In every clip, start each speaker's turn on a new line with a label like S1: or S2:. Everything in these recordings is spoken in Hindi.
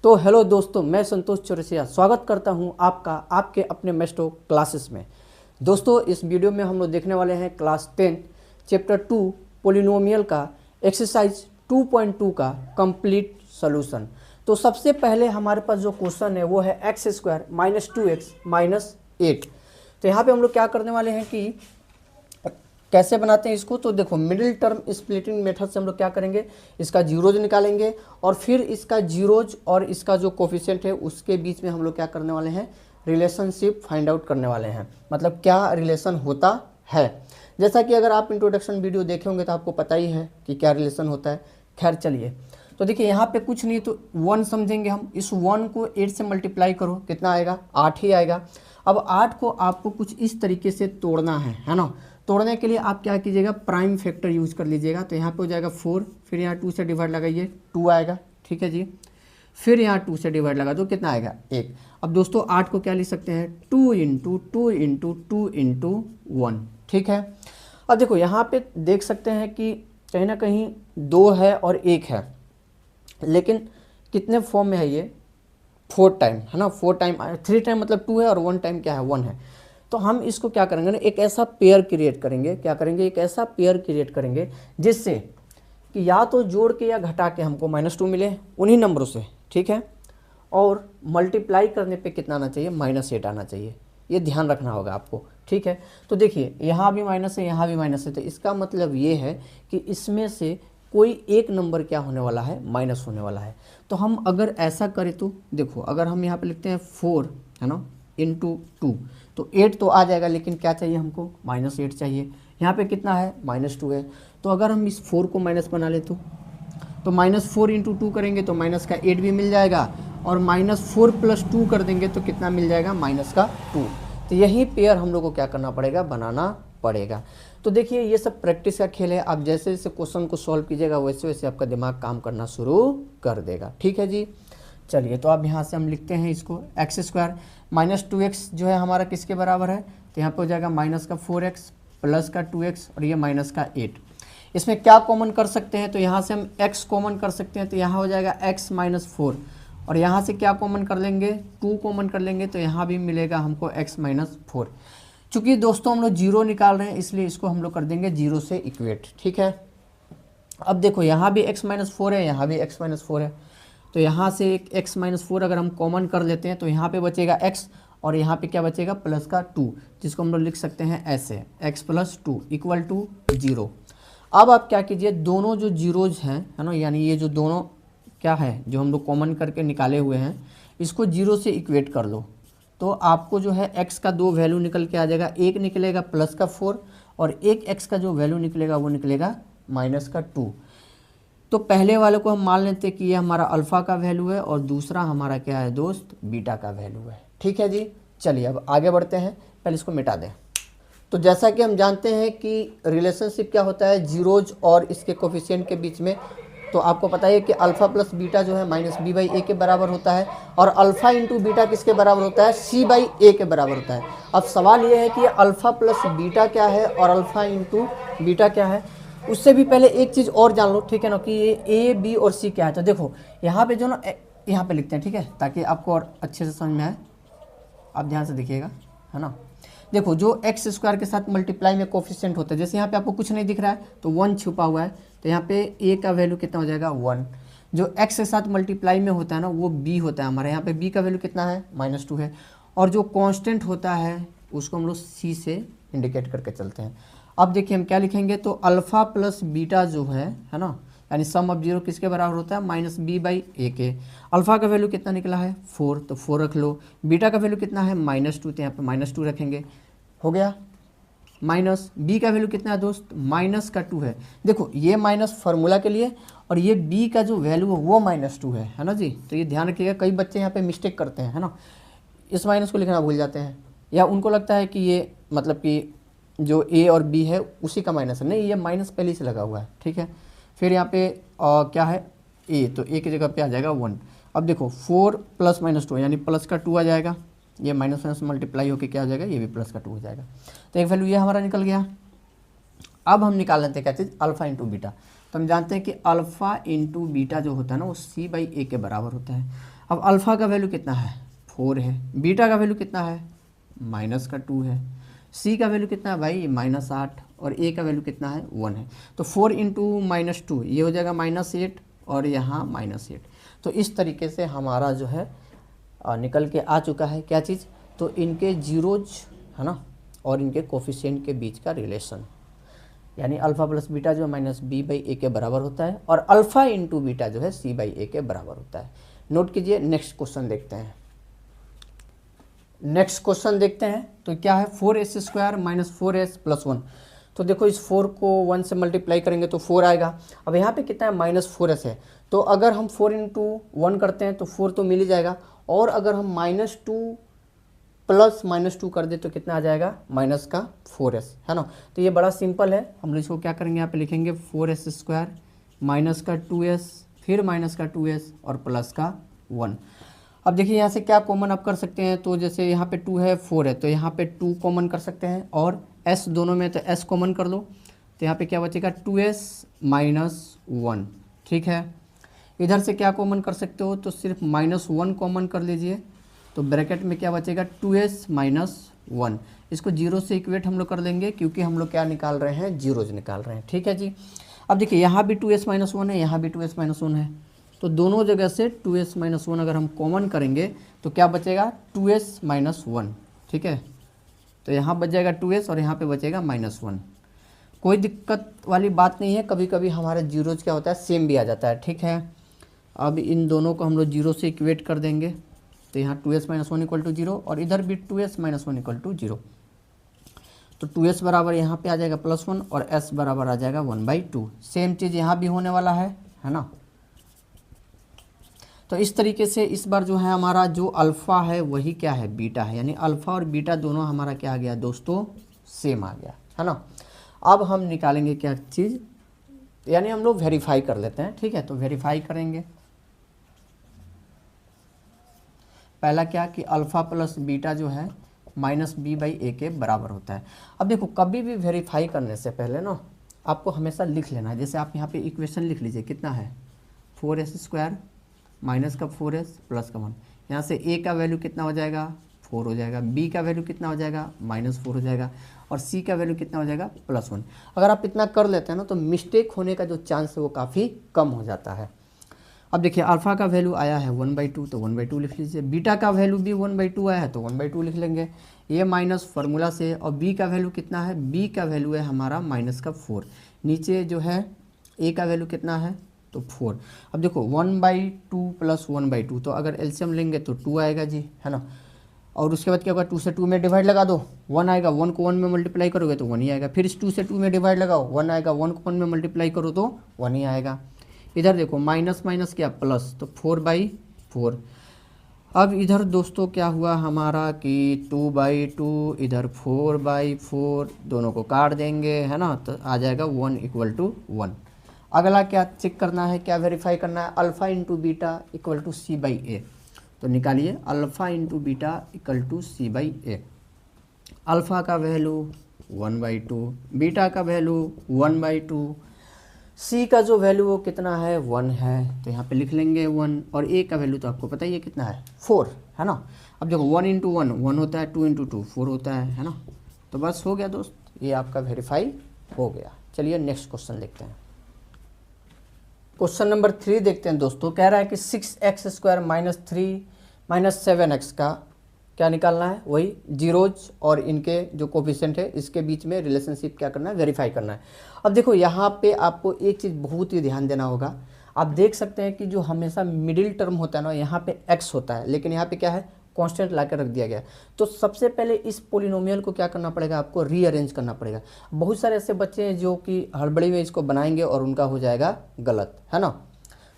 S1: तो हेलो दोस्तों, मैं संतोष चौरसिया स्वागत करता हूं आपका आपके अपने मेस्टो क्लासेस में। दोस्तों, इस वीडियो में हम लोग देखने वाले हैं क्लास 10 चैप्टर 2 पोलिनोमियल का एक्सरसाइज 2.2 का कंप्लीट सॉल्यूशन। तो सबसे पहले हमारे पास जो क्वेश्चन है वो है x square minus 2x minus 8। तो यहाँ पे हम लोग क्या करने वाले हैं कि कैसे बनाते हैं इसको। तो देखो, मिडिल टर्म स्प्लिटिंग मेथड से हम लोग क्या करेंगे, इसका जीरोज निकालेंगे और फिर इसका जीरोज और इसका जो कोफिशिएंट है उसके बीच में हम लोग क्या करने वाले हैं, रिलेशनशिप फाइंड आउट करने वाले हैं, मतलब क्या रिलेशन होता है। जैसा कि अगर आप इंट्रोडक्शन वीडियो देखे होंगे तो आपको पता ही है कि क्या रिलेशन होता है। खैर चलिए, तो देखिए यहाँ पे कुछ नहीं तो 1 समझेंगे हम। इस 1 को 8 से मल्टीप्लाई करो, कितना आएगा, 8 ही आएगा। अब 8 को आपको कुछ इस तरीके से तोड़ना है ना। तोड़ने के लिए आप क्या कीजिएगा, प्राइम फैक्टर यूज कर लीजिएगा। तो यहाँ पे हो जाएगा 4, फिर यहाँ 2 से डिवाइड लगाइए, 2 आएगा, ठीक है जी। फिर यहाँ 2 से डिवाइड लगा दो, कितना आएगा, 1। अब दोस्तों 8 को क्या लिख सकते हैं, 2 इंटू 2 इंटू 2 इंटू 1, ठीक है। अब देखो यहाँ पे देख सकते हैं कि कहीं ना कहीं 2 है और 1 है, लेकिन कितने फॉर्म में है ये, 4 टाइम है ना। 4 टाइम 3 टाइम मतलब 2 है और 1 टाइम क्या है, 1 है। तो हम इसको क्या करेंगे ना, एक ऐसा पेयर क्रिएट करेंगे। क्या करेंगे, एक ऐसा पेयर क्रिएट करेंगे जिससे कि या तो जोड़ के या घटा के हमको -2 मिले उन्हीं नंबरों से, ठीक है। और मल्टीप्लाई करने पे कितना आना चाहिए, -8 आना चाहिए। ये ध्यान रखना होगा आपको, ठीक है। तो देखिए यहाँ भी माइनस है, यहाँ भी माइनस है, तो इसका मतलब ये है कि इसमें से कोई एक नंबर क्या होने वाला है, माइनस होने वाला है। तो हम अगर ऐसा करें तो देखो, अगर हम यहाँ पे लिखते हैं 4 है ना इंटू 2, तो 8 तो आ जाएगा, लेकिन क्या चाहिए हमको, -8 चाहिए। यहाँ पे कितना है, -2 है। तो अगर हम इस 4 को माइनस बना ले तो -4 इंटू 2 करेंगे तो माइनस का 8 भी मिल जाएगा, और -4 प्लस 2 कर देंगे तो कितना मिल जाएगा, -2। तो यही पेयर हम लोग को क्या करना पड़ेगा, बनाना पड़ेगा। तो देखिए ये सब प्रैक्टिस का खेल है। आप जैसे जैसे क्वेश्चन को सॉल्व कीजिएगा वैसे वैसे आपका दिमाग काम करना शुरू कर देगा, ठीक है जी। चलिए, तो अब यहाँ से हम लिखते हैं इसको, एक्स स्क्वायर माइनस 2x जो है हमारा किसके बराबर है, तो यहाँ पे हो जाएगा माइनस का 4x प्लस का 2x और ये माइनस का 8। इसमें क्या कॉमन कर सकते हैं, तो यहाँ से हम x कॉमन कर सकते हैं, तो यहाँ हो जाएगा x माइनस 4, और यहाँ से क्या कॉमन कर लेंगे, 2 कॉमन कर लेंगे, तो यहाँ भी मिलेगा हमको x माइनस 4। चूँकि दोस्तों हम लोग जीरो निकाल रहे हैं इसलिए इसको हम लोग कर देंगे 0 से इक्वेट, ठीक है। अब देखो यहाँ भी x माइनस 4 है, यहाँ भी x माइनस 4 है, तो यहाँ से एक x माइनस 4 अगर हम कॉमन कर लेते हैं तो यहाँ पे बचेगा x और यहाँ पे क्या बचेगा, प्लस का 2, जिसको हम लोग लिख सकते हैं ऐसे, x प्लस 2 इक्वल टू 0। अब आप क्या कीजिए, दोनों जो जीरोज हैं है ना, यानी ये जो दोनों क्या है जो हम लोग कॉमन करके निकाले हुए हैं, इसको 0 से इक्वेट कर लो। तो आपको जो है x का 2 वैल्यू निकल के आ जाएगा, एक निकलेगा प्लस का 4 और एक x का जो वैल्यू निकलेगा वो निकलेगा माइनस का 2। तो पहले वाले को हम मान लेते हैं कि ये हमारा अल्फ़ा का वैल्यू है और दूसरा हमारा क्या है दोस्त, बीटा का वैल्यू है, ठीक है जी। चलिए अब आगे बढ़ते हैं, पहले इसको मिटा दें। तो जैसा कि हम जानते हैं कि रिलेशनशिप क्या होता है, जीरोज और इसके कोफिशिएंट के बीच में। तो आपको पता है कि अल्फ़ा प्लस बीटा जो है -b/a के बराबर होता है, और अल्फ़ा इंटू बीटा किसके बराबर होता है, c/a के बराबर होता है। अब सवाल ये है कि अल्फ़ा प्लस बीटा क्या है और अल्फ़ा इंटू बीटा क्या है। उससे भी पहले एक चीज़ और जान लो, ठीक है ना, कि ये ए बी और सी क्या है। तो देखो यहाँ पे जो ना, यहाँ पे लिखते हैं, ठीक है, ताकि आपको और अच्छे से समझ में आए। आप ध्यान से देखिएगा, है ना। देखो जो एक्स स्क्वायर के साथ मल्टीप्लाई में कोफिशिएंट होता है, जैसे यहाँ पे आपको कुछ नहीं दिख रहा है तो 1 छुपा हुआ है, तो यहाँ पे ए का वैल्यू कितना हो जाएगा, 1। जो एक्स के साथ मल्टीप्लाई में होता है ना वो बी होता है हमारे, यहाँ पे बी का वैल्यू कितना है, -2 है। और जो कॉन्स्टेंट होता है उसको हम लोग सी से इंडिकेट करके चलते हैं। अब देखिए हम क्या लिखेंगे, तो अल्फ़ा प्लस बीटा जो है ना, यानी सम ऑफ जीरो किसके बराबर होता है, -b/a के। अल्फ़ा का वैल्यू कितना निकला है, 4, तो 4 रख लो। बीटा का वैल्यू कितना है, -2, तो यहाँ पे -2 रखेंगे, हो गया। माइनस बी का वैल्यू कितना है दोस्त, -2 है। देखो ये माइनस फार्मूला के लिए, और ये बी का जो वैल्यू है वो -2 है ना जी। तो ये ध्यान रखिएगा, कई बच्चे यहाँ पे मिस्टेक करते हैं, है ना, इस माइनस को लिखना भूल जाते हैं, या उनको लगता है कि ये मतलब कि जो ए और बी है उसी का माइनस है। नहीं, ये माइनस पहले से लगा हुआ है, ठीक है। फिर यहाँ पे क्या है, ए, तो ए की जगह पे आ जाएगा 1। अब देखो 4 प्लस -2 यानी प्लस का 2 आ जाएगा, ये माइनस माइनस मल्टीप्लाई होकर क्या आ जाएगा, ये भी प्लस का 2 हो जाएगा। तो एक वैल्यू ये हमारा निकल गया। अब हम निकाल लेते हैं क्या चीज़, अल्फ़ा इंटू बीटा। तो हम जानते हैं कि अल्फ़ा इंटू बीटा जो होता है ना वो c/a के बराबर होता है। अब अल्फ़ा का वैल्यू कितना है 4 है, बीटा का वैल्यू कितना है -2 है, सी का वैल्यू कितना है भाई -8 और ए का वैल्यू कितना है 1 है। तो 4 इंटू -2 ये हो जाएगा -8 और यहाँ -8। तो इस तरीके से हमारा जो है निकल के आ चुका है क्या चीज़, तो इनके जीरोज है ना और इनके कोफिशिएंट के बीच का रिलेशन, यानी अल्फ़ा प्लस बीटा जो -b/a के बराबर होता है और अल्फ़ा इंटू बीटा जो है c/a के बराबर होता है। नोट कीजिए। नेक्स्ट क्वेश्चन देखते हैं। नेक्स्ट क्वेश्चन देखते हैं तो क्या है 4s² - 4s + 1। तो देखो इस 4 को 1 से मल्टीप्लाई करेंगे तो 4 आएगा। अब यहाँ पे कितना है -4s है, तो अगर हम 4 इंटू 1 करते हैं तो 4 तो मिल ही जाएगा, और अगर हम -2 प्लस -2 कर दे तो कितना आ जाएगा -4s है ना। तो ये बड़ा सिंपल है, हम लोग इसको क्या करेंगे यहाँ पे लिखेंगे 4s² -2s फिर -2s और +1। अब देखिए यहाँ से क्या कॉमन आप कर सकते हैं, तो जैसे यहाँ पे 2 है 4 है तो यहाँ पे 2 कॉमन कर सकते हैं, और s दोनों में तो s कॉमन कर लो तो यहाँ पे क्या बचेगा 2s - 1। ठीक है, इधर से क्या कॉमन कर सकते हो, तो सिर्फ -1 कॉमन कर लीजिए, तो ब्रैकेट में क्या बचेगा 2s - 1। इसको 0 से इक्वेट हम लोग कर लेंगे क्योंकि हम लोग क्या निकाल रहे हैं, जीरोज निकाल रहे हैं। ठीक है जी। अब देखिए यहाँ भी 2s - 1 है, यहाँ भी 2s - 1 है, तो दोनों जगह से 2s - 1 अगर हम कॉमन करेंगे तो क्या बचेगा 2s - 1। ठीक है, तो यहाँ बच जाएगा 2s और यहाँ पे बचेगा -1। कोई दिक्कत वाली बात नहीं है, कभी कभी हमारे जीरोज क्या होता है सेम भी आ जाता है। ठीक है, अब इन दोनों को हम लोग 0 से इक्वेट कर देंगे, तो यहाँ 2s - 1 = 0 और इधर भी 2s - 1 = 0। तो 2s बराबर यहाँ पे आ जाएगा +1 और s बराबर आ जाएगा 1/2। सेम चीज़ यहाँ भी होने वाला है ना। तो इस तरीके से इस बार जो है हमारा जो अल्फ़ा है वही क्या है बीटा है, यानी अल्फ़ा और बीटा दोनों हमारा क्या आ गया दोस्तों सेम आ गया है ना। अब हम निकालेंगे क्या चीज़, यानी हम लोग वेरीफाई कर लेते हैं। ठीक है, तो वेरीफाई करेंगे। पहला क्या कि अल्फ़ा प्लस बीटा जो है -b/a के बराबर होता है। अब देखो कभी भी वेरीफाई करने से पहले ना आपको हमेशा लिख लेना है। जैसे आप यहाँ पे इक्वेशन लिख लीजिए, कितना है 4s² -4s +1। यहाँ से a का वैल्यू कितना हो जाएगा 4 हो जाएगा, b का वैल्यू कितना हो जाएगा -4 हो जाएगा और c का वैल्यू कितना हो जाएगा +1। अगर आप इतना कर लेते हैं ना तो मिस्टेक होने का जो चांस है वो काफ़ी कम हो जाता है। अब देखिए अल्फ़ा का वैल्यू आया है 1/2 तो 1/2 लिख लीजिए, बीटा का वैल्यू भी 1/2 आया है तो 1/2 लिख लेंगे, ये माइनस फार्मूला से। और b का वैल्यू कितना है, b का वैल्यू है हमारा -4। नीचे जो है a का वैल्यू कितना है तो 4। अब देखो 1/2 + 1/2 तो अगर एलसीएम लेंगे तो 2 आएगा जी है ना। और उसके बाद क्या होगा 2 से 2 में डिवाइड लगा दो 1 आएगा, 1 को 1 में मल्टीप्लाई करोगे तो 1 ही आएगा। फिर इस 2 से 2 में डिवाइड लगाओ 1 आएगा, 1 को 1 में मल्टीप्लाई करो तो 1 ही आएगा। इधर देखो माइनस माइनस क्या प्लस, तो 4/4। अब इधर दोस्तों क्या हुआ हमारा कि 2/2 इधर 4/4, दोनों को काट देंगे है ना, तो आ जाएगा 1 = 1। अगला क्या चेक करना है, क्या वेरीफाई करना है, अल्फ़ा इंटू बीटा = c/a। तो निकालिए alpha into beta = c/a। Alpha का वैल्यू 1/2, बीटा का वैल्यू 1/2, c का जो वैल्यू वो कितना है 1 है, तो यहाँ पे लिख लेंगे 1, और a का वैल्यू तो आपको पता ही है कितना है 4 है ना। अब देखो 1 × 1 1 होता है, 2 × 2 4 होता है ना। तो बस हो गया दोस्त, ये आपका वेरीफाई हो गया। चलिए नेक्स्ट क्वेश्चन देखते हैं। क्वेश्चन नंबर 3 देखते हैं दोस्तों। कह रहा है कि 6x² - 3 - 7x का क्या निकालना है, वही जीरोज और इनके जो कोफिशिएंट है इसके बीच में रिलेशनशिप क्या करना है, वेरीफाई करना है। अब देखो यहाँ पे आपको एक चीज़ बहुत ही ध्यान देना होगा। आप देख सकते हैं कि जो हमेशा मिडिल टर्म होता है ना यहाँ पे x होता है, लेकिन यहाँ पे क्या है कांस्टेंट ला कर रख दिया गया। तो सबसे पहले इस पोलिनोमियल को क्या करना पड़ेगा, आपको रीअरेंज करना पड़ेगा। बहुत सारे ऐसे बच्चे हैं जो कि हड़बड़ी में इसको बनाएंगे और उनका हो जाएगा गलत है ना।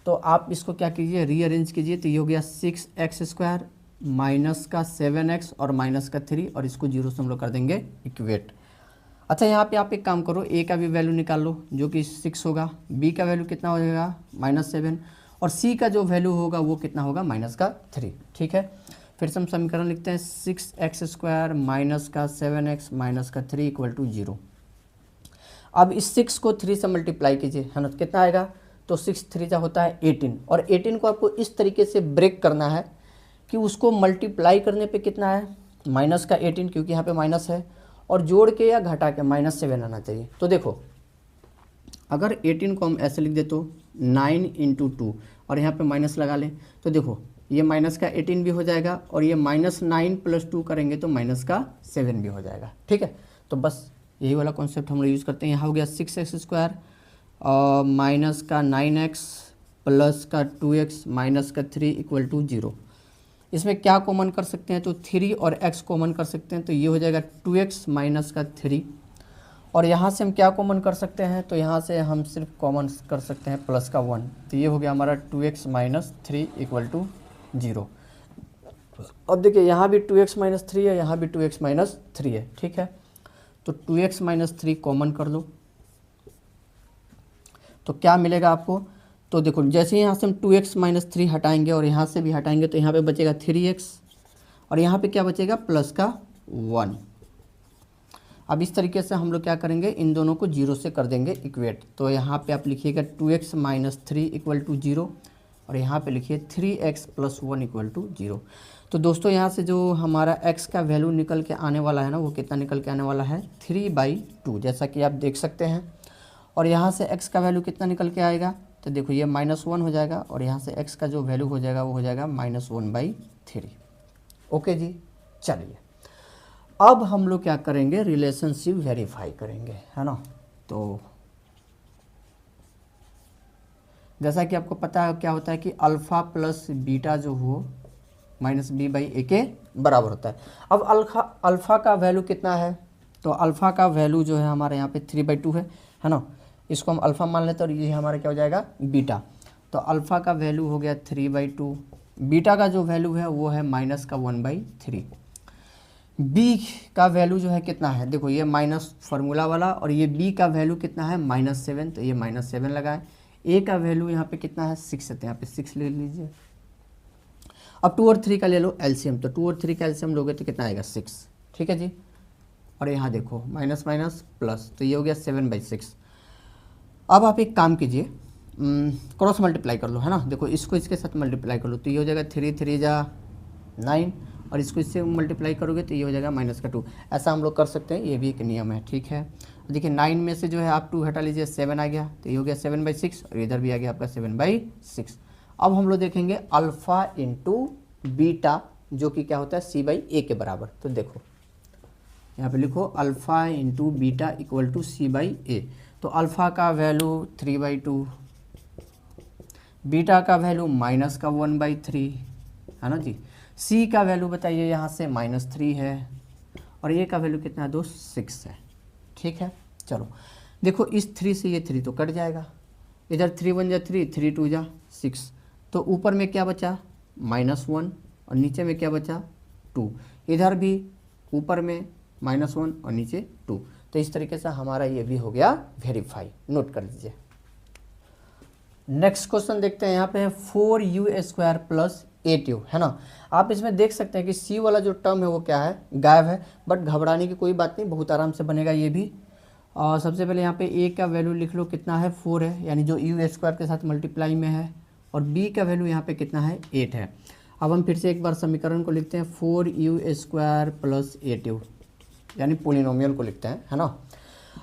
S1: तो आप इसको क्या कीजिए रीअरेंज कीजिए। तो ये हो गया 6x² -7x और -3 और इसको 0 से हम लोग कर देंगे इक्वेट। अच्छा यहाँ पे आप एक काम करो, a का भी वैल्यू निकाल लो जो कि 6 होगा, b का वैल्यू कितना हो जाएगा -7 और c का जो वैल्यू होगा वो कितना होगा -3। ठीक है, फिर से हम समीकरण लिखते हैं 6x² -7x -3 = 0। अब इस 6 को 3 से मल्टीप्लाई कीजिए है ना, कितना आएगा तो 6 3 जा होता है 18, और 18 को आपको इस तरीके से ब्रेक करना है कि उसको मल्टीप्लाई करने पे कितना है माइनस का 18, क्योंकि यहाँ पे माइनस है, और जोड़ के या घटा के -7 आना चाहिए। तो देखो अगर 18 को हम ऐसे लिख दे तो 9 × 2 और यहाँ पे माइनस लगा लें, तो देखो ये माइनस का 18 भी हो जाएगा, और ये -9 + 2 करेंगे तो माइनस का 7 भी हो जाएगा। ठीक है, तो बस यही वाला कॉन्सेप्ट हम लोग यूज़ करते हैं। यहाँ हो गया 6x² और माइनस का 9x प्लस का 2x माइनस का 3 = 0। इसमें क्या कॉमन कर सकते हैं, तो 3 और x कॉमन कर सकते हैं, तो ये हो जाएगा 2x माइनस का 3, और यहाँ से हम क्या कॉमन कर सकते हैं, तो यहाँ से हम सिर्फ कॉमन कर सकते हैं प्लस का 1, तो ये हो गया हमारा 2x माइनस 3 = 0। अब देखिए यहाँ भी 2x माइनस 3 है, यहाँ भी 2x माइनस 3 है। ठीक है, तो 2x माइनस 3 कॉमन कर लो तो क्या मिलेगा आपको, तो देखो जैसे ही यहाँ से हम 2x माइनस 3 हटाएंगे और यहाँ से भी हटाएंगे तो यहाँ पे बचेगा 3x, और यहाँ पे क्या बचेगा प्लस का 1। अब इस तरीके से हम लोग क्या करेंगे, इन दोनों को 0 से कर देंगे इक्वेट। तो यहाँ पे आप लिखिएगा 2x माइनस 3 = 0, और यहाँ पे लिखिए 3x + 1 = 0। तो दोस्तों यहाँ से जो हमारा x का वैल्यू निकल के आने वाला है ना, वो कितना निकल के आने वाला है 3/2, जैसा कि आप देख सकते हैं। और यहाँ से x का वैल्यू कितना निकल के आएगा, तो देखो ये -1 हो जाएगा, और यहाँ से x का जो वैल्यू हो जाएगा वो हो जाएगा -1/3। ओके जी, चलिए अब हम लोग क्या करेंगे, रिलेशनशिप वेरीफाई करेंगे, है ना। तो जैसा कि आपको पता है क्या होता है कि अल्फ़ा प्लस बीटा जो हो -b/a के बराबर होता है। अब अल्फ़ा का वैल्यू कितना है, तो अल्फ़ा का वैल्यू जो है हमारे यहाँ पे 3/2 है ना। इसको हम अल्फ़ा मान लेते हैं, और ये हमारा क्या हो जाएगा बीटा। तो अल्फ़ा का वैल्यू हो गया 3/2, बीटा का जो वैल्यू है वो है -1/3। बी का वैल्यू जो है कितना है, देखो ये माइनस फार्मूला वाला, और ये बी का वैल्यू कितना है -7, तो ये -7 लगाए। ए का वैल्यू यहाँ पे कितना है 6 है, तो यहाँ पे 6 ले लीजिए। अब 2 और 3 का ले लो एलसीएम, तो 2 और 3 का एलसीएम लोगे तो कितना आएगा 6। ठीक है जी, और यहाँ देखो माइनस माइनस प्लस, तो ये हो गया 7/6। अब आप एक काम कीजिए, क्रॉस मल्टीप्लाई कर लो, है ना। देखो इसको इसके साथ मल्टीप्लाई कर लो, तो ये हो जाएगा 3 3 जा 9, और इसको इससे मल्टीप्लाई करोगे तो ये हो जाएगा -2। ऐसा हम लोग कर सकते हैं, ये भी एक नियम है। ठीक है, देखिए 9 में से जो है आप 2 हटा लीजिए, 7 आ गया, तो ये हो गया 7/6, और इधर भी आ गया आपका 7/6। अब हम लोग देखेंगे अल्फ़ा × बीटा, जो कि क्या होता है c/a के बराबर। तो देखो यहाँ पे लिखो अल्फ़ा × बीटा = c/a। तो अल्फ़ा का वैल्यू 3/2, बीटा का वैल्यू -1/3, है ना जी। सी का वैल्यू बताइए, यहाँ से -3 है, और ए का वैल्यू कितना है दोस्त 6 है। ठीक है, चलो देखो इस 3 से ये 3 तो कट जाएगा, इधर 3 1 जा 3, 3 2 जा 6, तो ऊपर में क्या बचा -1, और नीचे में क्या बचा 2, इधर भी ऊपर में -1 और नीचे 2। तो इस तरीके से हमारा ये भी हो गया वेरीफाई, नोट कर लीजिए। नेक्स्ट क्वेश्चन देखते हैं, यहाँ पे है 4u² + 8u, है ना। आप इसमें देख सकते हैं कि c वाला जो टर्म है वो क्या है, गायब है, बट घबराने की कोई बात नहीं, बहुत आराम से बनेगा ये भी। और सबसे पहले यहाँ पे a का वैल्यू लिख लो, कितना है 4 है, यानी जो u² के साथ मल्टीप्लाई में है, और b का वैल्यू यहाँ पे कितना है 8 है। अब हम फिर से एक बार समीकरण को लिखते हैं 4u² + 8u, यानी पोलिनोमियल को लिखते हैं, है ना।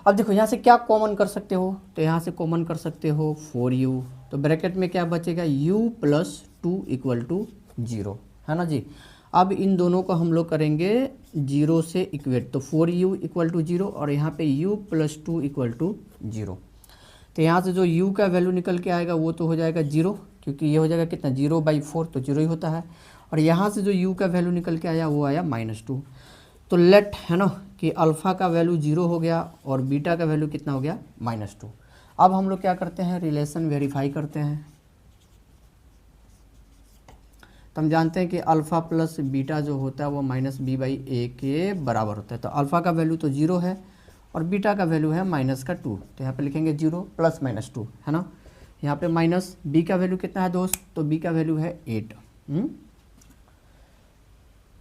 S1: अब देखो यहाँ से क्या कॉमन कर सकते हो, तो यहाँ से कॉमन कर सकते हो 4u, तो ब्रैकेट में क्या बचेगा u + 2 = 0, है ना जी। अब इन दोनों को हम लोग करेंगे 0 से इक्वेट, तो 4u = 0, और यहाँ पे u + 2 = 0। तो यहाँ से जो u का वैल्यू निकल के आएगा वो तो हो जाएगा 0, क्योंकि ये हो जाएगा कितना 0/4, तो 0 ही होता है। और यहाँ से जो u का वैल्यू निकल के आया वो आया -2। तो लेट, है ना, कि अल्फ़ा का वैल्यू 0 हो गया और बीटा का वैल्यू कितना हो गया -2। अब हम लोग क्या करते हैं, रिलेशन वेरीफाई करते हैं। तो हम जानते हैं कि अल्फ़ा प्लस बीटा जो होता है वो -b/a के बराबर होता है। तो अल्फ़ा का वैल्यू तो 0 है, और बीटा का वैल्यू है -2, तो यहाँ पे लिखेंगे 0 + -2, है ना। यहाँ पे माइनस b का वैल्यू कितना है दोस्त, तो b का वैल्यू है 8,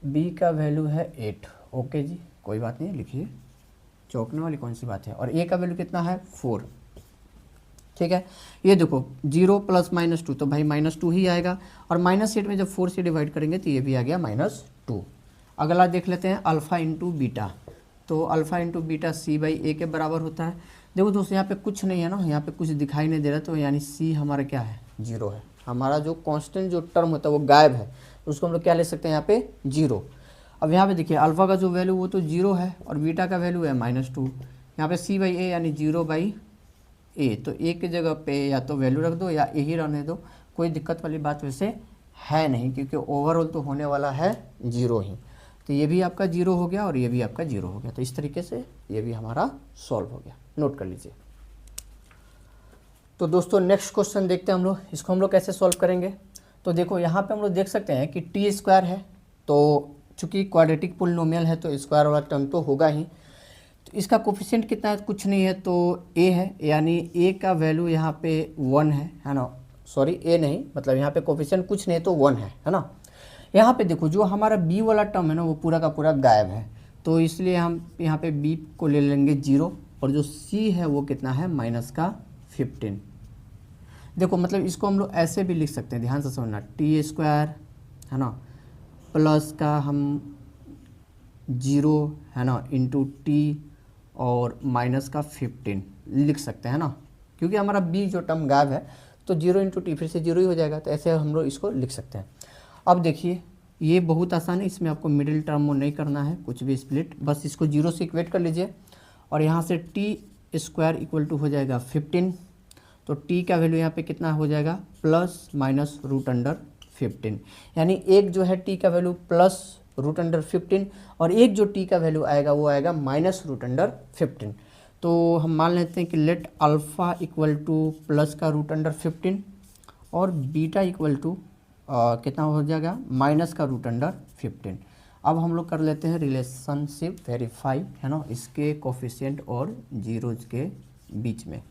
S1: b का वैल्यू है 8। ओके जी, कोई बात नहीं, लिखिए, चौंकने वाली कौन सी बात है। और a का वैल्यू कितना है 4, ठीक है। ये देखो 0 + -2 तो भाई -2 ही आएगा, और -8 में जब 4 से डिवाइड करेंगे तो ये भी आ गया -2। अगला देख लेते हैं अल्फ़ा इंटू बीटा। तो अल्फ़ा इंटू बीटा C/A के बराबर होता है। देखो दोस्तों यहाँ पे कुछ नहीं है ना, यहाँ पे कुछ दिखाई नहीं दे रहा, तो यानी C हमारा क्या है, 0 है। हमारा जो कांस्टेंट जो टर्म होता है वो गायब है, उसको हम लोग क्या ले सकते हैं यहाँ पे, 0। अब यहाँ पे देखिए अल्फ़ा का जो वैल्यू वो तो 0 है, और बीटा का वैल्यू है -2। यहाँ पे C/A यानी 0/A, तो A की जगह पे या तो वैल्यू रख दो या A ही रहने दो, कोई दिक्कत वाली बात वैसे है नहीं, क्योंकि ओवरऑल तो होने वाला है 0 ही। तो ये भी आपका 0 हो गया और ये भी आपका 0 हो गया। तो इस तरीके से ये भी हमारा सॉल्व हो गया, नोट कर लीजिए। तो दोस्तों नेक्स्ट क्वेश्चन देखते हैं हम लोग, इसको हम लोग कैसे सॉल्व करेंगे। तो देखो यहाँ पे हम लोग देख सकते हैं कि t² है, तो चूँकि क्वाड्रेटिक पोलिनोमियल है तो स्क्वायर वाला टर्म तो होगा ही। तो इसका कोफिशिएंट कितना है, कुछ नहीं है, तो a है, यानी a का वैल्यू यहाँ पे 1 है ना, सॉरी a नहीं, मतलब यहाँ पे कोफिशिएंट कुछ नहीं तो 1 है ना। यहाँ पे देखो जो हमारा b वाला टर्म है ना वो पूरा का पूरा गायब है, तो इसलिए हम यहाँ पे b को ले लेंगे 0, और जो c है वो कितना है, -15। देखो मतलब इसको हम लोग ऐसे भी लिख सकते हैं, ध्यान से समझना, t² है ना प्लस का हम 0 है ना इंटू t और माइनस का 15 लिख सकते हैं ना, क्योंकि हमारा b जो टर्म गायब है तो 0 इंटू टी फिर से 0 ही हो जाएगा, तो ऐसे हम लोग इसको लिख सकते हैं। अब देखिए ये बहुत आसान है, इसमें आपको मिडिल टर्म नहीं करना है कुछ भी स्प्लिट, बस इसको 0 से इक्वेट कर लीजिए, और यहाँ से t² इक्वल टू हो जाएगा 15, तो t का वैल्यू यहाँ पे कितना हो जाएगा, ±√15, यानी एक जो है t का वैल्यू +√15 और एक जो t का वैल्यू आएगा वो आएगा -√15। तो हम मान लेते हैं कि late alpha equal two plus का √15 और बीटा इक्वल टू कितना हो जाएगा, माइनस का √15। अब हम लोग कर लेते हैं रिलेशनशिप वेरीफाई, है ना, इसके कोफिशिएंट और जीरोज के बीच में।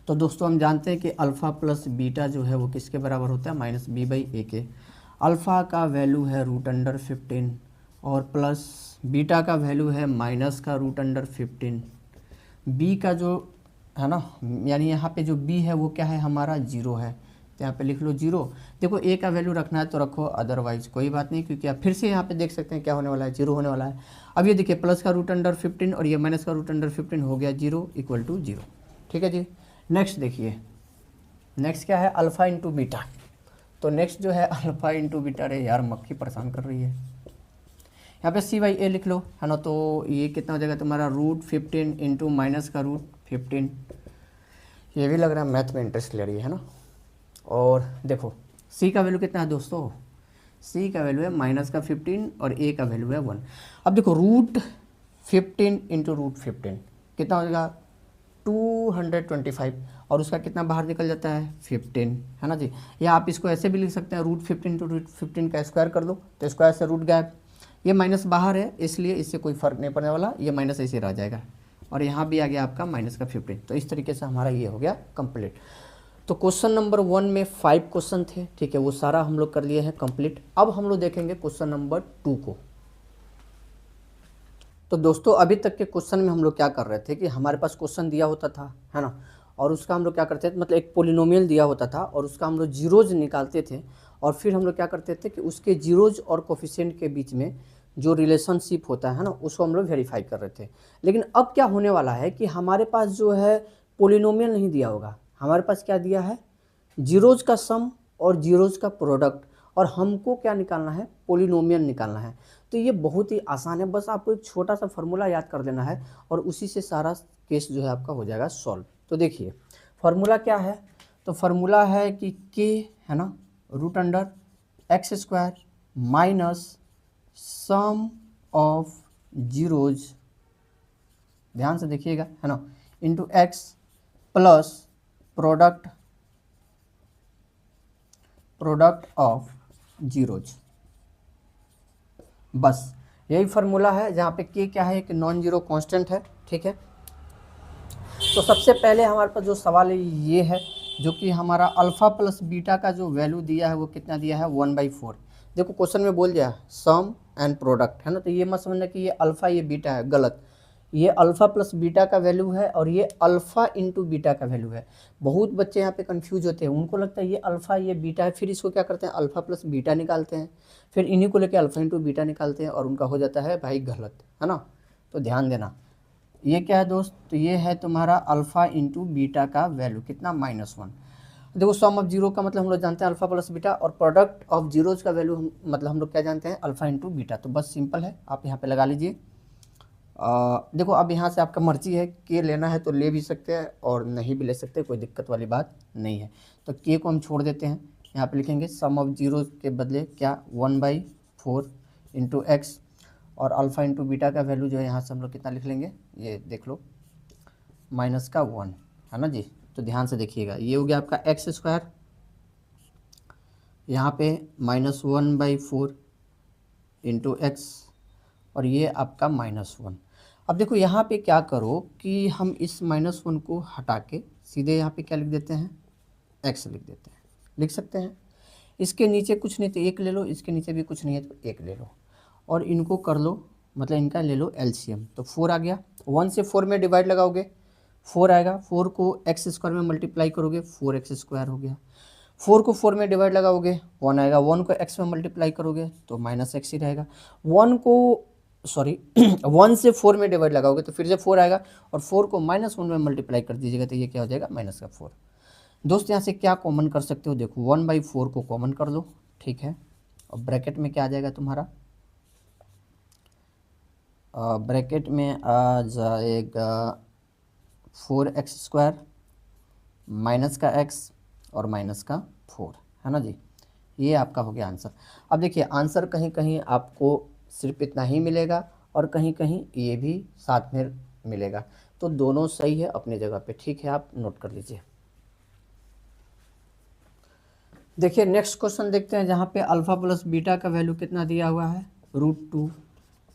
S1: तो दोस्तों हम जानते हैं कि अल्फ़ा प्लस बीटा जो है वो किसके बराबर होता है, -b/a के। अल्फ़ा का वैल्यू है √15 और प्लस बीटा का वैल्यू है माइनस का √15। b का जो है ना, यानी यहाँ पे जो b है वो क्या है, हमारा 0 है, तो यहाँ पे लिख लो 0। देखो a का वैल्यू रखना है तो रखो, अदरवाइज कोई बात नहीं, क्योंकि आप फिर से यहाँ पे देख सकते हैं क्या होने वाला है, 0 होने वाला है। अब ये देखिए प्लस का √15 और ये माइनस का √15 हो गया 0 = 0। ठीक है जी। नेक्स्ट देखिए, नेक्स्ट क्या है, अल्फ़ा इंटू बीटा। तो नेक्स्ट जो है अल्फ़ा इंटू बीटा, अरे यार मक्खी परेशान कर रही है, यहाँ पे C/A लिख लो, है ना। तो ये कितना हो जाएगा तुम्हारा √15 इंटू माइनस का √15। ये भी लग रहा है मैथ में इंटरेस्ट ले रही है ना। और देखो C का वैल्यू कितना है दोस्तों, C का वैल्यू है माइनस का 15 और A का वैल्यू है 1। अब देखो √15 इंटू √15 कितना हो जाएगा, 225, और उसका कितना बाहर निकल जाता है, 15, है ना जी। या आप इसको ऐसे भी लिख सकते हैं, √15 इंटू √15 का स्क्वायर कर दो, तो स्क्वायर से रूट गायब, ये माइनस बाहर है इसलिए इससे कोई फ़र्क नहीं पड़ने वाला, ये माइनस ऐसे रह जाएगा, और यहाँ भी आ गया आपका माइनस का 15। तो इस तरीके से हमारा ये हो गया कंप्लीट। तो क्वेश्चन नंबर 1 में 5 क्वेश्चन थे, ठीक है, वो सारा हम लोग कर लिए हैं कंप्लीट। अब हम लोग देखेंगे क्वेश्चन नंबर 2 को। तो दोस्तों अभी तक के क्वेश्चन में हम लोग क्या कर रहे थे कि हमारे पास क्वेश्चन दिया होता था, है ना, और उसका हम लोग क्या करते थे, मतलब एक पोलिनोमियल दिया होता था और उसका हम लोग जीरोज निकालते थे, और फिर हम लोग क्या करते थे कि उसके जीरोज और कोफिशिएंट के बीच में जो रिलेशनशिप होता है ना उसको हम लोग वेरीफाई कर रहे थे। लेकिन अब क्या होने वाला है कि हमारे पास जो है पोलिनोमियल नहीं दिया होगा, हमारे पास क्या दिया है, जीरोज का सम और जीरोज का प्रोडक्ट, और हमको क्या निकालना है, पोलिनोमियल निकालना है। तो ये बहुत ही आसान है, बस आपको एक छोटा सा फार्मूला याद कर लेना है और उसी से सारा केस जो है आपका हो जाएगा सॉल्व। तो देखिए फार्मूला क्या है, तो फार्मूला है कि k है ना √x² minus sum of zeros, ध्यान से देखिएगा, है ना, into x plus product of zeros. बस यही फार्मूला है, जहाँ पे k क्या है, एक नॉन जीरो कांस्टेंट है, ठीक है। तो सबसे पहले हमारे पास जो सवाल है ये है, जो कि हमारा अल्फ़ा प्लस बीटा का जो वैल्यू दिया है वो कितना दिया है, 1/4। देखो क्वेश्चन में बोल दिया सम एंड प्रोडक्ट, है ना, तो ये मत समझना कि ये अल्फ़ा ये बीटा है, गलत। ये अल्फ़ा प्लस बीटा का वैल्यू है और ये अल्फ़ा इंटू बीटा का वैल्यू है। बहुत बच्चे यहाँ पे कंफ्यूज होते हैं, उनको लगता है ये अल्फ़ा ये बीटा है, फिर इसको क्या करते हैं अल्फ़ा प्लस बीटा निकालते हैं, फिर इन्हीं को लेकर अल्फ़ा इंटू बीटा निकालते हैं और उनका हो जाता है भाई गलत, है ना। तो ध्यान देना, ये क्या है दोस्त, तो ये है तुम्हारा अल्फ़ा इंटू बीटा का वैल्यू कितना -1। देखो सम ऑफ जीरो का मतलब हम लोग जानते हैं अल्फ़ा प्लस बीटा, और प्रोडक्ट ऑफ जीरोज का वैल्यू मतलब हम लोग क्या जानते हैं अल्फ़ा इंटू बीटा। तो बस सिंपल है, आप यहाँ पे लगा लीजिए। देखो अब यहाँ से आपका मर्जी है, के लेना है तो ले भी सकते हैं और नहीं भी ले सकते, कोई दिक्कत वाली बात नहीं है। तो के को हम छोड़ देते हैं, यहाँ पे लिखेंगे सम ऑफ जीरो के बदले क्या 1/4 इंटू एक्स, और अल्फ़ा इंटू बीटा का वैल्यू जो है यहाँ से हम लोग कितना लिख लेंगे, ये देख लो -1, है ना जी। तो ध्यान से देखिएगा, ये हो गया आपका एक्स स्क्वायर, यहाँ पे -1/4 इंटू एक्स, और ये आपका -1। अब देखो यहाँ पे क्या करो कि हम इस -1 को हटा के सीधे यहाँ पे क्या लिख देते हैं, x लिख देते हैं, लिख सकते हैं। इसके नीचे कुछ नहीं तो एक ले लो, इसके नीचे भी कुछ नहीं है तो एक ले लो, और इनको कर लो, मतलब इनका ले लो एलसीएम। तो 4 आ गया, 1 से 4 में डिवाइड लगाओगे 4 आएगा, 4 को एक्स स्क्वायर में मल्टीप्लाई करोगे 4x स्क्वायर हो गया, 4 को 4 में डिवाइड लगाओगे 1 आएगा, 1 को x में मल्टीप्लाई करोगे तो -x ही रहेगा, 1 से 4 में डिवाइड लगाओगे तो फिर से 4 आएगा, और 4 को -1 में मल्टीप्लाई कर दीजिएगा तो ये क्या हो जाएगा -4। दोस्त यहाँ से क्या कॉमन कर सकते हो, देखो 1/4 को कॉमन कर लो, ठीक है, और ब्रैकेट में क्या आ जाएगा तुम्हारा, ब्रैकेट में आ जाएगा 4x स्क्वायर माइनस का x और माइनस का 4, है ना जी। ये आपका हो गया आंसर। अब देखिए आंसर कहीं कहीं आपको सिर्फ इतना ही मिलेगा और कहीं कहीं ये भी साथ में मिलेगा, तो दोनों सही है अपनी जगह पे, ठीक है, आप नोट कर लीजिए। देखिए नेक्स्ट क्वेश्चन देखते हैं, जहाँ पे अल्फ़ा प्लस बीटा का वैल्यू कितना दिया हुआ है √2,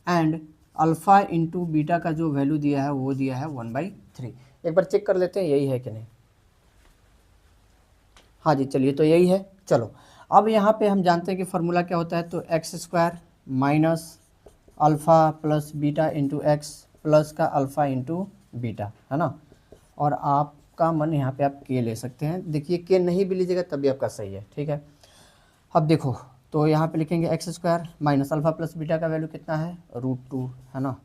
S1: एंड अल्फ़ा इंटू बीटा का जो वैल्यू दिया है वो दिया है 1/3। एक बार चेक कर लेते हैं यही है कि नहीं। हाँ जी चलिए, तो यही है। चलो अब यहाँ पे हम जानते हैं कि फार्मूला क्या होता है, तो x square minus alpha plus beta into x plus का अल्फ़ा इंटू बीटा, है ना। और आपका मन यहाँ पे आप के ले सकते हैं, देखिए के नहीं भी लीजिएगा तब भी आपका सही है, ठीक है। अब देखो तो यहाँ पे लिखेंगे x square minus alpha plus beta का वैल्यू कितना है √2, है ना।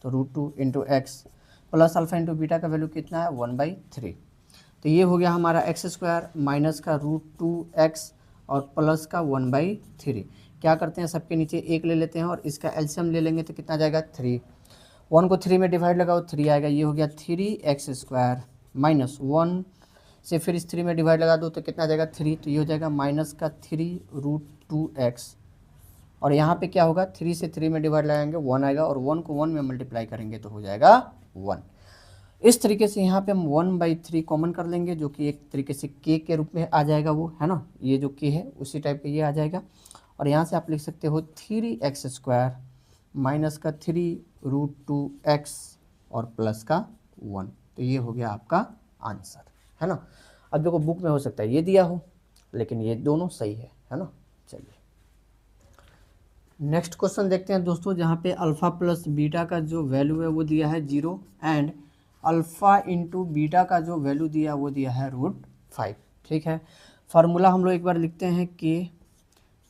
S1: तो √2 into x plus alpha into beta का वैल्यू कितना है 1/3। तो ये हो गया हमारा एक्स स्क्वायर माइनस का √2x और प्लस का 1/3। क्या करते हैं सबके नीचे एक ले लेते हैं और इसका एलसीएम ले लेंगे तो कितना जाएगा 3। 1 को 3 में डिवाइड लगाओ 3 आएगा, ये हो गया 3x स्क्वायर माइनस 1 से फिर इस 3 में डिवाइड लगा दो तो कितना जाएगा 3, तो ये हो जाएगा -3 √2x, और यहाँ पे क्या होगा 3 से 3 में डिवाइड लगाएंगे 1 आएगा, और 1 को 1 में मल्टीप्लाई करेंगे तो हो जाएगा 1। इस तरीके से यहाँ पे हम 1/3 कॉमन कर लेंगे, जो कि एक तरीके से के रूप में आ जाएगा वो, है ना। ये जो के है उसी टाइप का ये आ जाएगा, और यहाँ से आप लिख सकते हो 3x स्क्वायर माइनस का 3 √2x और प्लस का 1। तो ये हो गया आपका आंसर, है ना। अब देखो बुक में हो सकता है ये दिया हो, लेकिन ये दोनों सही है ना। चलिए नेक्स्ट क्वेश्चन देखते हैं दोस्तों, जहाँ पे अल्फ़ा प्लस बीटा का जो वैल्यू है वो दिया है 0, एंड अल्फ़ा इंटू बीटा का जो वैल्यू दिया वो दिया है √5, ठीक है। फार्मूला हम लोग एक बार लिखते हैं कि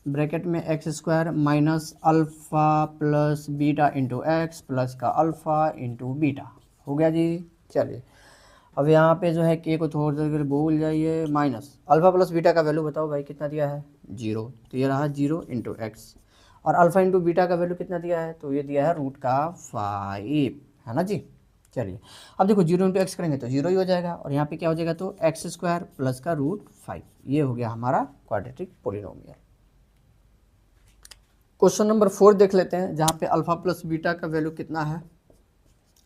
S1: ब्रैकेट में x square minus alpha plus beta into x plus का अल्फ़ा इंटू बीटा हो गया जी। चलिए अब यहाँ पे जो है के को थोड़ी देर भूल जाइए, माइनस अल्फ़ा प्लस बीटा का वैल्यू बताओ भाई कितना दिया है 0, तो ये रहा 0 इंटू एक्स, और अल्फ़ा इंटू बीटा का वैल्यू कितना दिया है, तो ये दिया है √5, है ना जी। चलिए अब देखो 0 इंटू एक्स करेंगे तो 0 ही हो जाएगा, और यहाँ पे क्या हो जाएगा तो एक्स स्क्वायर प्लस का √5। ये हो गया हमारा क्वाड्रेटिक पोलिनोमियल। क्वेश्चन नंबर 4 देख लेते हैं, जहाँ पे अल्फ़ा प्लस बीटा का वैल्यू कितना है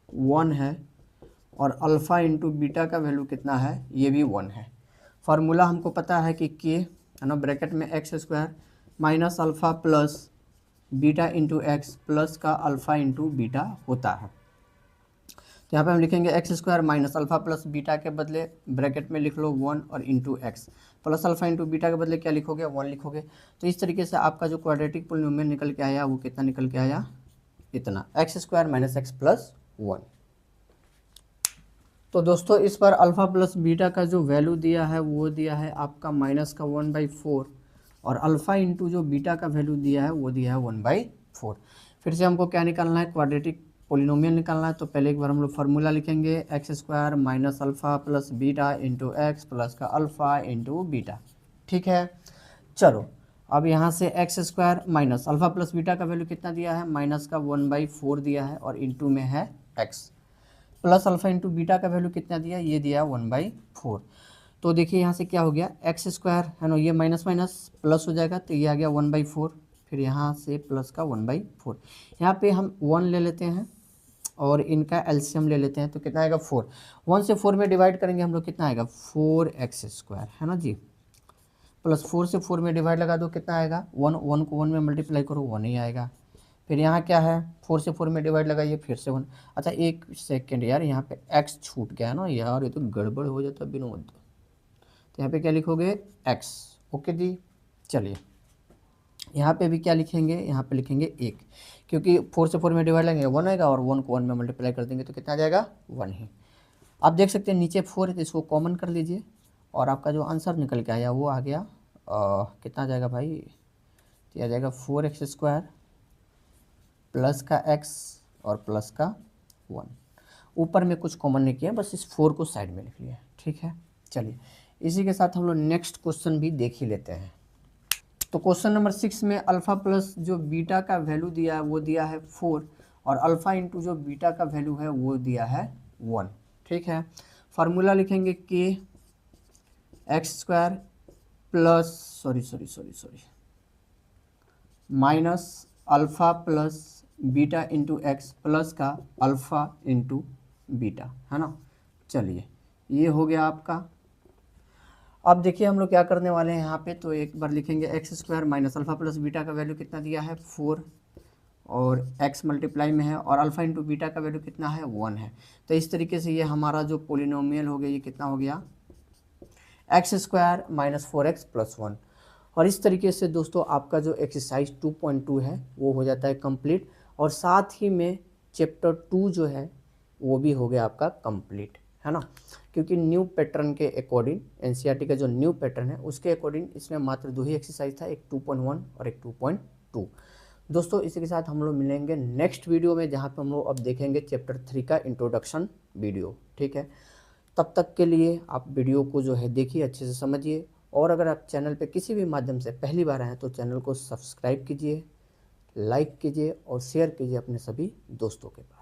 S1: 1 है, और अल्फ़ा इंटू बीटा का वैल्यू कितना है ये भी 1 है। फार्मूला हमको पता है कि के, है ना, ब्रैकेट में x square minus alpha plus beta into x plus का अल्फ़ा इंटू बीटा होता है। तो यहाँ पे हम लिखेंगे x square minus alpha plus beta के बदले ब्रैकेट में लिख लो 1 और into x, plus alpha into beta के बदले क्या लिखोगे 1 लिखोगे। तो इस तरीके से आपका जो क्वाड्रेटिक पोलिनोमियल निकल के आया वो कितना निकल के आया, इतना, x square minus x plus 1। तो दोस्तों इस पर अल्फ़ा प्लस बीटा का जो वैल्यू दिया है वो दिया है आपका -1/4 और अल्फ़ा इंटू जो बीटा का वैल्यू दिया है वो दिया है 1/4। फिर से हमको क्या निकालना है, क्वाड्रेटिक पोलिनोमियल निकालना है। तो पहले एक बार हम लोग फार्मूला लिखेंगे, x² minus alpha plus beta into x plus का अल्फ़ा इंटू बीटा। ठीक है, चलो अब यहाँ से x² minus alpha plus beta का वैल्यू कितना दिया है, -1/4 दिया है और इंटू में है x plus alpha into beta का वैल्यू कितना दिया, ये दिया 1/4। तो देखिए यहाँ से क्या हो गया, x² है ना, ये माइनस माइनस प्लस हो जाएगा तो ये आ गया 1/4, फिर यहाँ से प्लस का 1/4। यहाँ पे हम 1 ले लेते हैं और इनका एलसीएम ले लेते हैं तो कितना आएगा 4। 1 से 4 में डिवाइड करेंगे हम लोग, कितना आएगा 4x² है ना जी, प्लस 4 से 4 में डिवाइड लगा दो कितना आएगा 1, 1 को 1 में मल्टीप्लाई करो 1 ही आएगा। फिर यहाँ क्या है, 4 से 4 में डिवाइड लगाइए फिर से 1। अच्छा एक सेकेंड यार, यहाँ पे x छूट गया है ना यार, ये तो गड़बड़ हो जाता विनोद। तो यहाँ पे क्या लिखोगे x, ओके जी। चलिए यहाँ पे भी क्या लिखेंगे, यहाँ पे लिखेंगे 1, क्योंकि 4 से 4 में डिवाइड लगेंगे 1 आएगा और 1 को 1 में मल्टीप्लाई कर देंगे तो कितना आ जाएगा 1 ही। आप देख सकते हैं नीचे 4 है तो इसको कॉमन कर लीजिए और आपका जो आंसर निकल के आया वो आ गया कितना आ जाएगा भाई, तो आ जाएगा 4x² प्लस का x और प्लस का 1। ऊपर में कुछ कॉमन नहीं किया, बस इस 4 को साइड में लिख लिया। ठीक है, चलिए इसी के साथ हम लोग नेक्स्ट क्वेश्चन भी देख ही लेते हैं। तो क्वेश्चन नंबर 6 में अल्फ़ा प्लस जो बीटा का वैल्यू दिया है वो दिया है 4 और अल्फ़ा इंटू जो बीटा का वैल्यू है वो दिया है 1। ठीक है, फार्मूला लिखेंगे के x² plus sorry minus alpha plus beta into x plus का अल्फ़ा इंटू बीटा, है ना। चलिए ये हो गया आपका। अब देखिए हम लोग क्या करने वाले हैं यहाँ पे, तो एक बार लिखेंगे x² minus alpha plus beta का वैल्यू कितना दिया है 4 और x मल्टीप्लाई में है और अल्फ़ा इंटू बीटा का वैल्यू कितना है 1 है। तो इस तरीके से ये हमारा जो पोलिनोमियल हो गया ये कितना हो गया x² माइनस 4x प्लस 1। और इस तरीके से दोस्तों आपका जो एक्सरसाइज 2.2 है वो हो जाता है कंप्लीट और साथ ही में चैप्टर 2 जो है वो भी हो गया आपका कंप्लीट, है ना। क्योंकि न्यू पैटर्न के अकॉर्डिंग एनसीईआरटी का जो न्यू पैटर्न है उसके अकॉर्डिंग इसमें मात्र 2 ही एक्सरसाइज था, एक 2.1 और एक 2.2। दोस्तों इसी के साथ हम लोग मिलेंगे नेक्स्ट वीडियो में जहाँ पे हम लोग अब देखेंगे चैप्टर 3 का इंट्रोडक्शन वीडियो। ठीक है, तब तक के लिए आप वीडियो को जो है देखिए, अच्छे से समझिए और अगर आप चैनल पे किसी भी माध्यम से पहली बार आए तो चैनल को सब्सक्राइब कीजिए, लाइक कीजिए और शेयर कीजिए अपने सभी दोस्तों के पास।